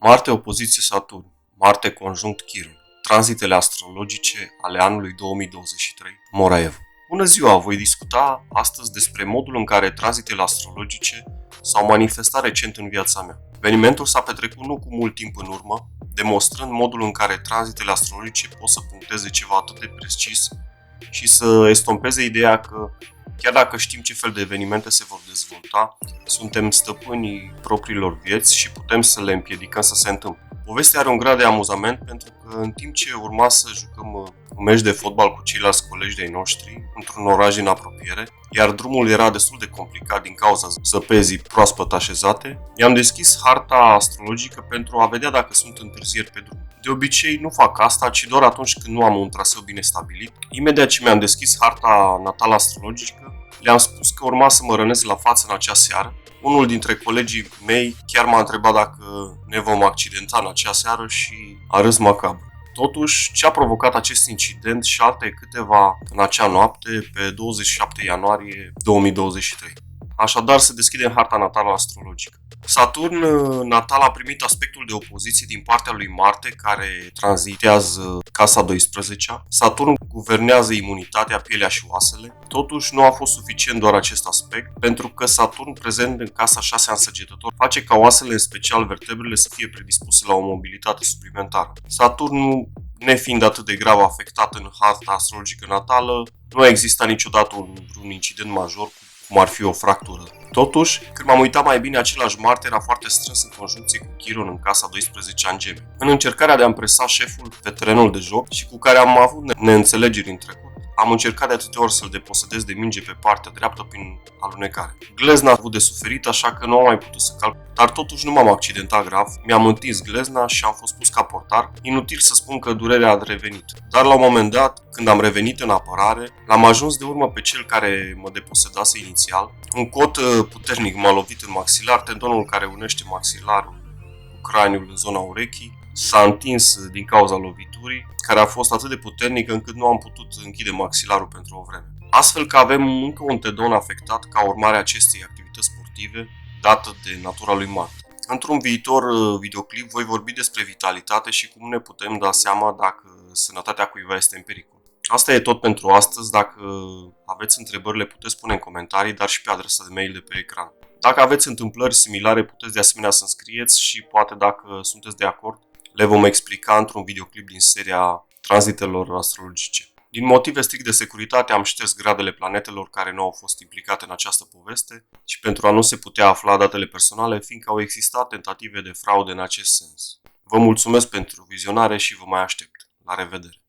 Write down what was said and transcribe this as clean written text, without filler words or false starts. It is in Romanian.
Marte opoziție Saturn, Marte conjunct Chiron, tranzitele astrologice ale anului 2023, Moraev. Bună ziua, voi discuta astăzi despre modul în care tranzitele astrologice s-au manifestat recent în viața mea. Evenimentul s-a petrecut nu cu mult timp în urmă, demonstrând modul în care tranzitele astrologice pot să puncteze ceva atât de precis și să estompeze ideea că chiar dacă știm ce fel de evenimente se vor dezvolta, suntem stăpânii propriilor vieți și putem să le împiedicăm să se întâmple. Povestea are un grad de amuzament pentru că în timp ce urma să jucăm un meci de fotbal cu ceilalți colegi de-ai noștri într-un oraș din apropiere, iar drumul era destul de complicat din cauza zăpezii proaspăt așezate, i-am deschis harta astrologică pentru a vedea dacă sunt întârzieri pe drum. De obicei nu fac asta, ci doar atunci când nu am un traseu bine stabilit. Imediat ce mi-am deschis harta natală astrologică, le-am spus că urma să mă rănesc la față în acea seară. Unul dintre colegii mei chiar m-a întrebat dacă ne vom accidenta în acea seară și a râs macabru. Totuși, ce a provocat acest incident și alte câteva în acea noapte, pe 27 ianuarie 2023. Așadar, se deschide în harta natală astrologică. Saturn natal a primit aspectul de opoziție din partea lui Marte, care tranzitează casa 12-a. Saturn guvernează imunitatea, pielea și oasele. Totuși, nu a fost suficient doar acest aspect, pentru că Saturn, prezent în casa 6-a însăgetător, face ca oasele, în special vertebrele, să fie predispuse la o mobilitate suplimentară. Saturn, nefiind atât de grav afectat în harta astrologică natală, nu a existat niciodată un incident major, cum ar fi o fractură. Totuși, când m-am uitat mai bine, același Marte era foarte strâns în conjuncție cu Chiron în casa 12 în Gemeni. În încercarea de a-mi presa șeful pe terenul de joc și cu care am avut neînțelegeri în trecut, am încercat de atâtea ori să-l deposedez de minge pe partea dreaptă prin alunecare. Glezna a avut de suferit, așa că nu am mai putut să calc, dar totuși nu m-am accidentat grav, mi-am întins glezna și am fost pus ca portar. Inutil să spun că durerea a revenit. Dar la un moment dat, când am revenit în apărare, l-am ajuns de urmă pe cel care mă deposedase inițial. Un cot puternic m-a lovit în maxilar, tendonul care unește maxilarul cu craniul în zona urechii s-a întins din cauza loviturii, care a fost atât de puternică încât nu am putut închide maxilarul pentru o vreme. Astfel că avem încă un tendon afectat ca urmare a acestei activități sportive dată de natura lui Marte. Într-un viitor videoclip voi vorbi despre vitalitate și cum ne putem da seama dacă sănătatea cuiva este în pericol. Asta e tot pentru astăzi. Dacă aveți întrebări, le puteți pune în comentarii, dar și pe adresa de mail de pe ecran. Dacă aveți întâmplări similare, puteți de asemenea să înscrieți și poate, dacă sunteți de acord, le vom explica într-un videoclip din seria tranzitelor astrologice. Din motive strict de securitate am șters gradele planetelor care nu au fost implicate în această poveste și pentru a nu se putea afla datele personale, fiindcă au existat tentative de fraude în acest sens. Vă mulțumesc pentru vizionare și vă mai aștept. La revedere!